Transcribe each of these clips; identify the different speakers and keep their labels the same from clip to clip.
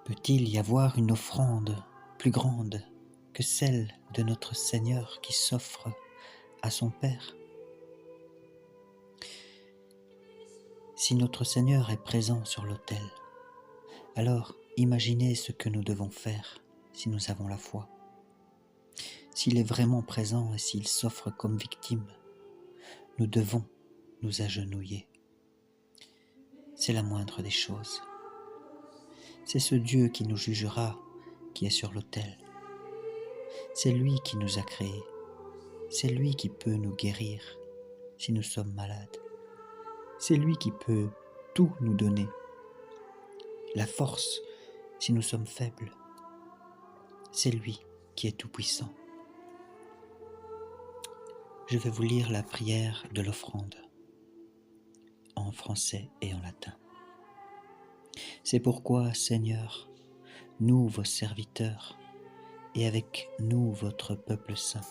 Speaker 1: Peut-il y avoir une offrande plus grande que celle de notre Seigneur qui s'offre à son Père? Si notre Seigneur est présent sur l'autel, alors imaginez ce que nous devons faire si nous avons la foi. S'il est vraiment présent et s'il s'offre comme victime, nous devons nous agenouiller. C'est la moindre des choses. C'est ce Dieu qui nous jugera qui est sur l'autel. C'est lui qui nous a créés. C'est lui qui peut nous guérir si nous sommes malades. C'est lui qui peut tout nous donner. La force si nous sommes faibles. C'est lui qui est tout-puissant. Je vais vous lire la prière de l'offrande en français et en latin. C'est pourquoi, Seigneur, nous, vos serviteurs, et avec nous, votre peuple saint,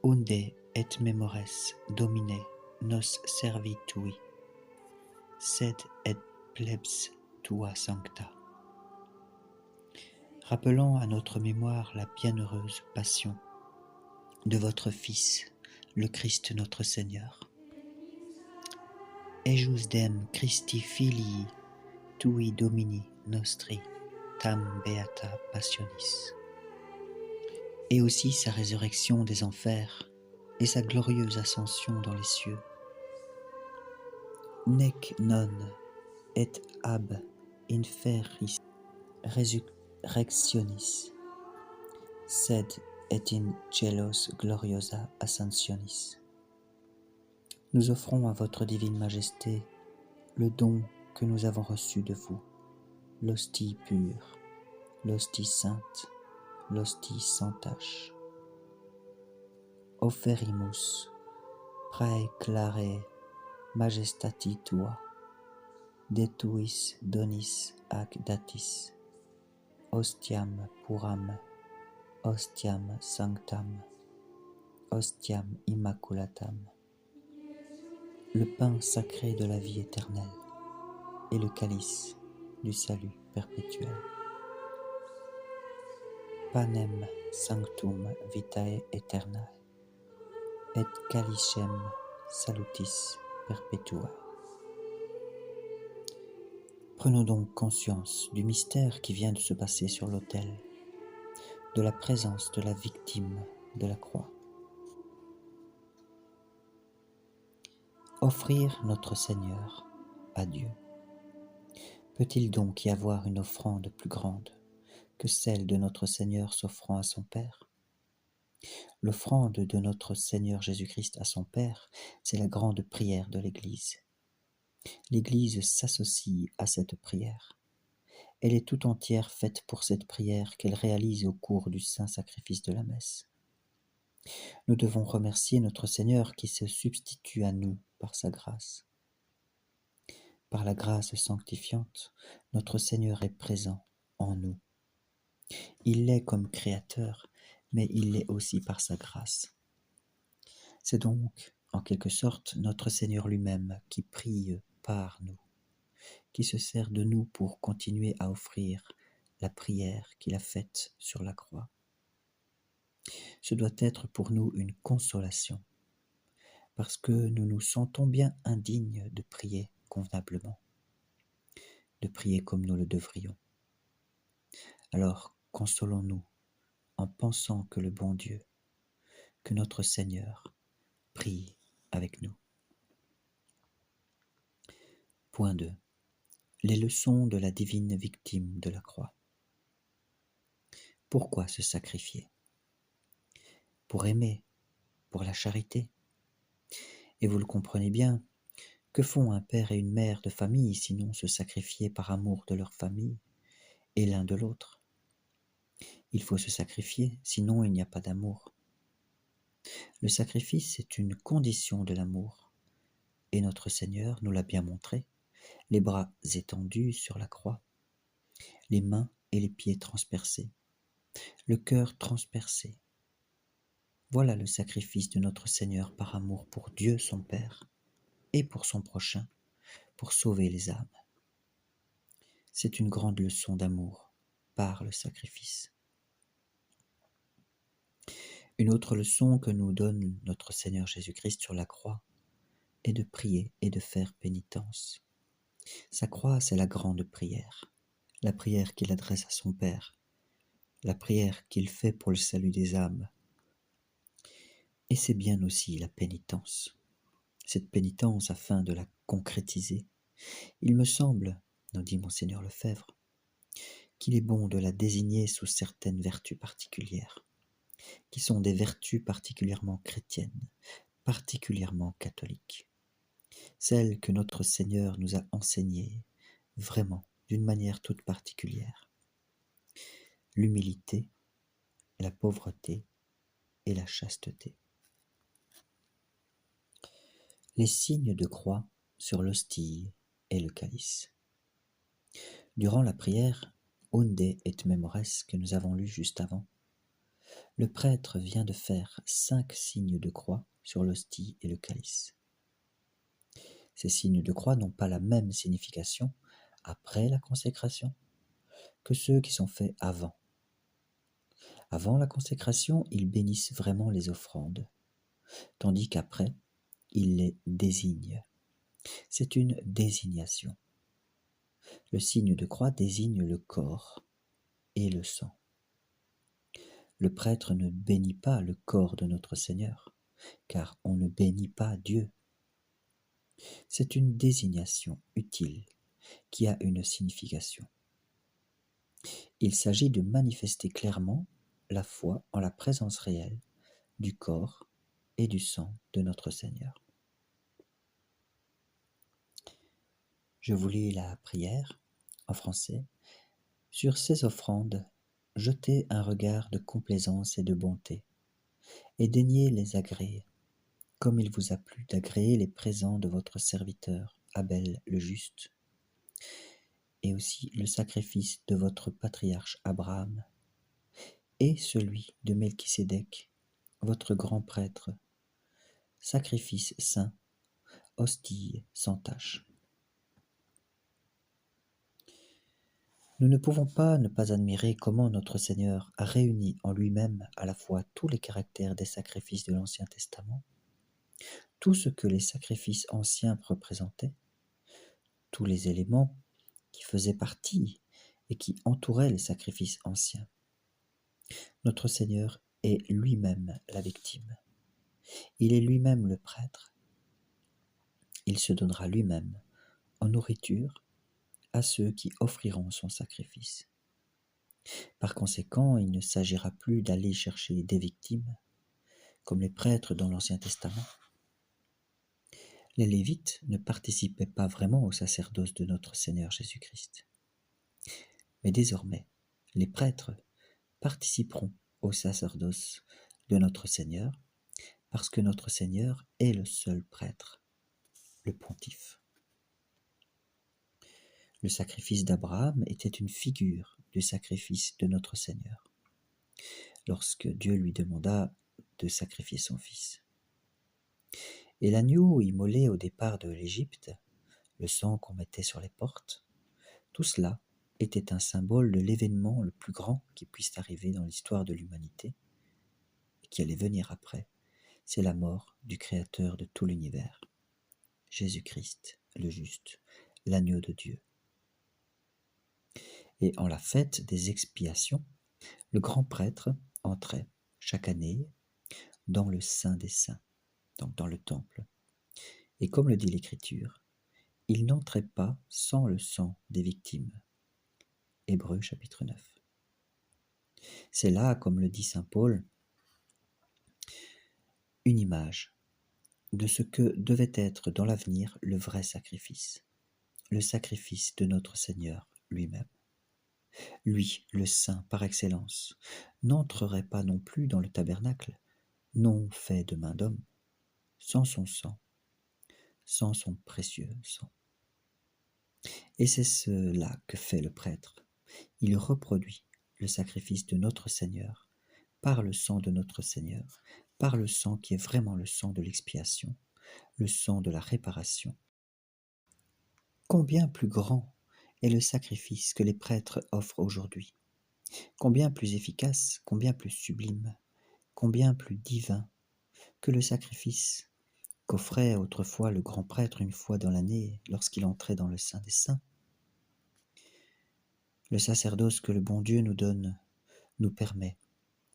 Speaker 1: unde et memores Domine nos servitui, sed et plebs tua sancta. Rappelant à notre mémoire la bienheureuse passion de votre Fils, le Christ notre Seigneur. Ejusdem Christi Filii tui Domini nostri tam beata passionis. Et aussi sa résurrection des enfers et sa glorieuse ascension dans les cieux. Nec non et ab inferis resurrectionis, sed et in celos gloriosa ascensionis. Nous offrons à votre divine majesté le don que nous avons reçu de vous, l'hostie pure, l'hostie sainte, l'hostie sans tache. Offerimus praeclare majestati tua, de tuis donis ac datis, hostiam puram, hostiam sanctam, hostiam immaculatam, le pain sacré de la vie éternelle et le calice du salut perpétuel. Panem sanctum vitae aeternae et calicem salutis perpetua. Prenons donc conscience du mystère qui vient de se passer sur l'autel, de la présence de la victime de la croix. Offrir notre Seigneur à Dieu. Peut-il donc y avoir une offrande plus grande que celle de notre Seigneur s'offrant à son Père? L'offrande de notre Seigneur Jésus-Christ à son Père, c'est la grande prière de l'Église. L'Église s'associe à cette prière. Elle est tout entière faite pour cette prière qu'elle réalise au cours du saint sacrifice de la messe. Nous devons remercier notre Seigneur qui se substitue à nous par sa grâce. Par la grâce sanctifiante, notre Seigneur est présent en nous. Il l'est comme créateur, mais il l'est aussi par sa grâce. C'est donc, en quelque sorte, notre Seigneur lui-même qui prie par nous, qui se sert de nous pour continuer à offrir la prière qu'il a faite sur la croix. Ce doit être pour nous une consolation, parce que nous nous sentons bien indignes de prier convenablement, de prier comme nous le devrions. Alors, consolons-nous en pensant que le bon Dieu, que notre Seigneur, prie avec nous. Point 2. Les leçons de la divine victime de la croix. Pourquoi se sacrifier? Pour aimer, pour la charité. Et vous le comprenez bien, que font un père et une mère de famille sinon se sacrifier par amour de leur famille et l'un de l'autre? Il faut se sacrifier, sinon il n'y a pas d'amour. Le sacrifice est une condition de l'amour, et notre Seigneur nous l'a bien montré, les bras étendus sur la croix, les mains et les pieds transpercés, le cœur transpercé. Voilà le sacrifice de notre Seigneur par amour pour Dieu son Père et pour son prochain, pour sauver les âmes. C'est une grande leçon d'amour par le sacrifice. Une autre leçon que nous donne notre Seigneur Jésus-Christ sur la croix est de prier et de faire pénitence. Sa croix, c'est la grande prière, la prière qu'il adresse à son Père, la prière qu'il fait pour le salut des âmes. Et c'est bien aussi la pénitence. Cette pénitence afin de la concrétiser. Il me semble, nous dit Monseigneur Lefebvre, qu'il est bon de la désigner sous certaines vertus particulières, qui sont des vertus particulièrement chrétiennes, particulièrement catholiques, celles que notre Seigneur nous a enseignées vraiment d'une manière toute particulière. L'humilité, la pauvreté et la chasteté. Les signes de croix sur l'hostie et le calice. Durant la prière Unde et Memores que nous avons lu juste avant, le prêtre vient de faire 5 signes de croix sur l'hostie et le calice. Ces signes de croix n'ont pas la même signification après la consécration que ceux qui sont faits avant. Avant la consécration, ils bénissent vraiment les offrandes, tandis qu'après, ils les désignent. C'est une désignation. Le signe de croix désigne le corps et le sang. Le prêtre ne bénit pas le corps de notre Seigneur, car on ne bénit pas Dieu. C'est une désignation utile qui a une signification. Il s'agit de manifester clairement la foi en la présence réelle du corps et du sang de notre Seigneur. Je vous lis la prière en français. Sur ces offrandes, jetez un regard de complaisance et de bonté, et daignez les agréer, comme il vous a plu d'agréer les présents de votre serviteur Abel le juste, et aussi le sacrifice de votre patriarche Abraham, et celui de Melchisédek, votre grand prêtre, sacrifice saint, hostie sans tache. Nous ne pouvons pas ne pas admirer comment notre Seigneur a réuni en lui-même à la fois tous les caractères des sacrifices de l'Ancien Testament, tout ce que les sacrifices anciens représentaient, tous les éléments qui faisaient partie et qui entouraient les sacrifices anciens. Notre Seigneur est lui-même la victime. Il est lui-même le prêtre. Il se donnera lui-même en nourriture à ceux qui offriront son sacrifice. Par conséquent, il ne s'agira plus d'aller chercher des victimes, comme les prêtres dans l'Ancien Testament. Les Lévites ne participaient pas vraiment au sacerdoce de notre Seigneur Jésus-Christ. Mais désormais, les prêtres participeront au sacerdoce de notre Seigneur, parce que notre Seigneur est le seul prêtre, le pontife. Le sacrifice d'Abraham était une figure du sacrifice de notre Seigneur, lorsque Dieu lui demanda de sacrifier son fils. Et l'agneau immolé au départ de l'Égypte, le sang qu'on mettait sur les portes, tout cela était un symbole de l'événement le plus grand qui puisse arriver dans l'histoire de l'humanité, et qui allait venir après. C'est la mort du Créateur de tout l'univers, Jésus-Christ, le juste, l'agneau de Dieu. Et en la fête des expiations, le grand prêtre entrait chaque année dans le Saint des Saints, donc dans le temple. Et comme le dit l'Écriture, il n'entrait pas sans le sang des victimes. Hébreux chapitre 9. C'est là, comme le dit saint Paul, une image de ce que devait être dans l'avenir le vrai sacrifice, le sacrifice de notre Seigneur lui-même. Lui, le saint par excellence, n'entrerait pas non plus dans le tabernacle, non fait de main d'homme, sans son sang, sans son précieux sang. Et c'est cela que fait le prêtre. Il reproduit le sacrifice de notre Seigneur par le sang de notre Seigneur, par le sang qui est vraiment le sang de l'expiation, le sang de la réparation. Combien plus grand est le sacrifice que les prêtres offrent aujourd'hui. Combien plus efficace, combien plus sublime, combien plus divin que le sacrifice qu'offrait autrefois le grand prêtre une fois dans l'année lorsqu'il entrait dans le Saint des Saints. Le sacerdoce que le bon Dieu nous donne nous permet,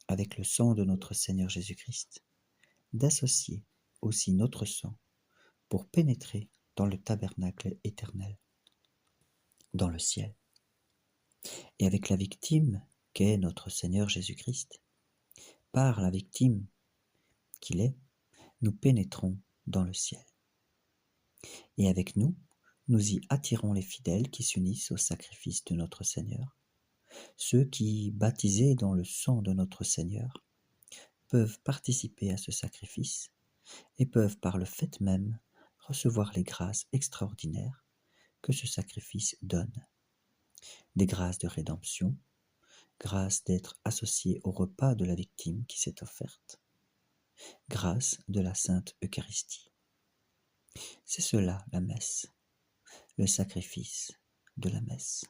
Speaker 1: avec le sang de notre Seigneur Jésus-Christ, d'associer aussi notre sang pour pénétrer dans le tabernacle éternel, dans le ciel. Et avec la victime qu'est notre Seigneur Jésus-Christ, par la victime qu'il est, nous pénétrons dans le ciel. Et avec nous, nous y attirons les fidèles qui s'unissent au sacrifice de notre Seigneur. Ceux qui, baptisés dans le sang de notre Seigneur, peuvent participer à ce sacrifice et peuvent par le fait même recevoir les grâces extraordinaires que ce sacrifice donne. Des grâces de rédemption, grâce d'être associés au repas de la victime qui s'est offerte, grâce de la Sainte Eucharistie. C'est cela la messe, le sacrifice de la messe.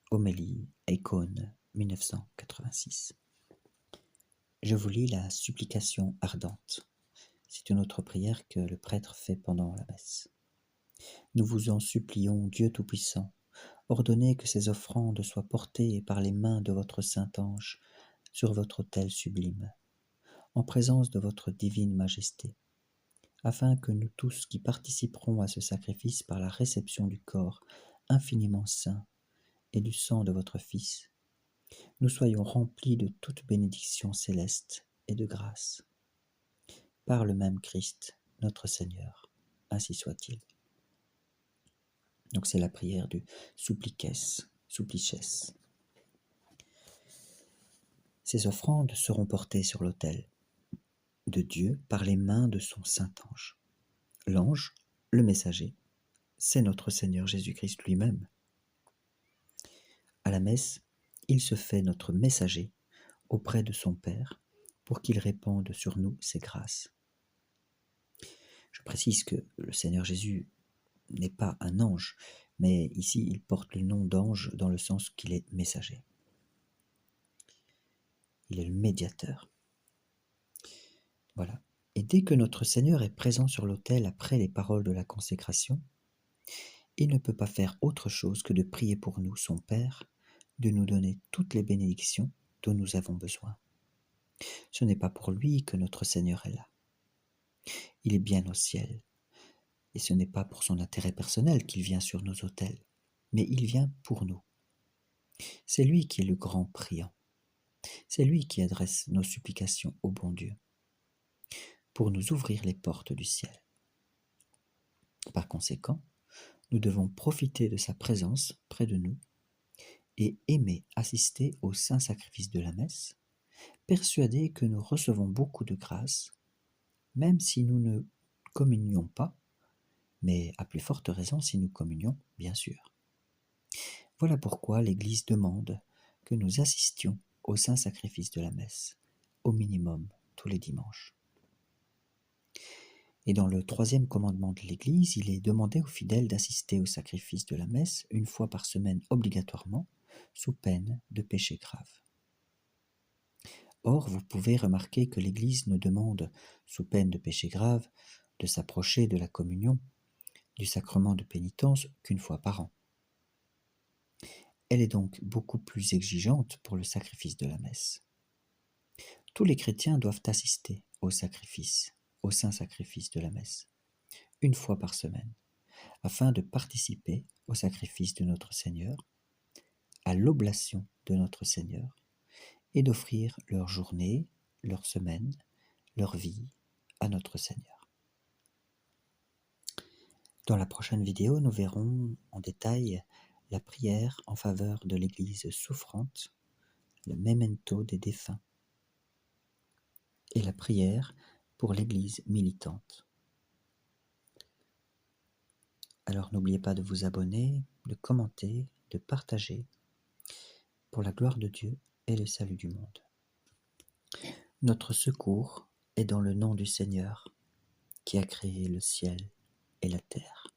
Speaker 1: Homélie Icône 1986. Je vous lis la supplication ardente. C'est une autre prière que le prêtre fait pendant la messe. Nous vous en supplions, Dieu Tout-Puissant, ordonnez que ces offrandes soient portées par les mains de votre Saint-Ange sur votre autel sublime, en présence de votre divine majesté, afin que nous tous qui participerons à ce sacrifice par la réception du corps infiniment saint et du sang de votre Fils, nous soyons remplis de toute bénédiction céleste et de grâce. Par le même Christ, notre Seigneur, ainsi soit-il. Donc c'est la prière du supplices. Ces offrandes seront portées sur l'autel de Dieu par les mains de son Saint-Ange. L'ange, le messager, c'est notre Seigneur Jésus-Christ lui-même. À la messe, il se fait notre messager auprès de son Père pour qu'il répande sur nous ses grâces. Je précise que le Seigneur Jésus n'est pas un ange, mais ici il porte le nom d'ange dans le sens qu'il est messager. Il est le médiateur. Voilà. Et dès que notre Seigneur est présent sur l'autel après les paroles de la consécration, il ne peut pas faire autre chose que de prier pour nous, son Père, de nous donner toutes les bénédictions dont nous avons besoin. Ce n'est pas pour lui que notre Seigneur est là. Il est bien au ciel. Et ce n'est pas pour son intérêt personnel qu'il vient sur nos autels, mais il vient pour nous. C'est lui qui est le grand priant. C'est lui qui adresse nos supplications au bon Dieu, pour nous ouvrir les portes du ciel. Par conséquent, nous devons profiter de sa présence près de nous et aimer assister au saint sacrifice de la messe, persuadés que nous recevons beaucoup de grâce, même si nous ne communions pas, mais à plus forte raison si nous communions, bien sûr. Voilà pourquoi l'Église demande que nous assistions au saint sacrifice de la messe, au minimum tous les dimanches. Et dans le 3e commandement de l'Église, il est demandé aux fidèles d'assister au sacrifice de la messe une fois par semaine obligatoirement, sous peine de péché grave. Or, vous pouvez remarquer que l'Église ne demande, sous peine de péché grave, de s'approcher de la communion, du sacrement de pénitence qu'une fois par an. Elle est donc beaucoup plus exigeante pour le sacrifice de la messe. Tous les chrétiens doivent assister au sacrifice, au saint sacrifice de la messe, une fois par semaine, afin de participer au sacrifice de notre Seigneur, à l'oblation de notre Seigneur, et d'offrir leur journée, leur semaine, leur vie à notre Seigneur. Dans la prochaine vidéo, nous verrons en détail la prière en faveur de l'Église souffrante, le memento des défunts, et la prière pour l'Église militante. Alors n'oubliez pas de vous abonner, de commenter, de partager, pour la gloire de Dieu et le salut du monde. Notre secours est dans le nom du Seigneur, qui a créé le ciel et la terre.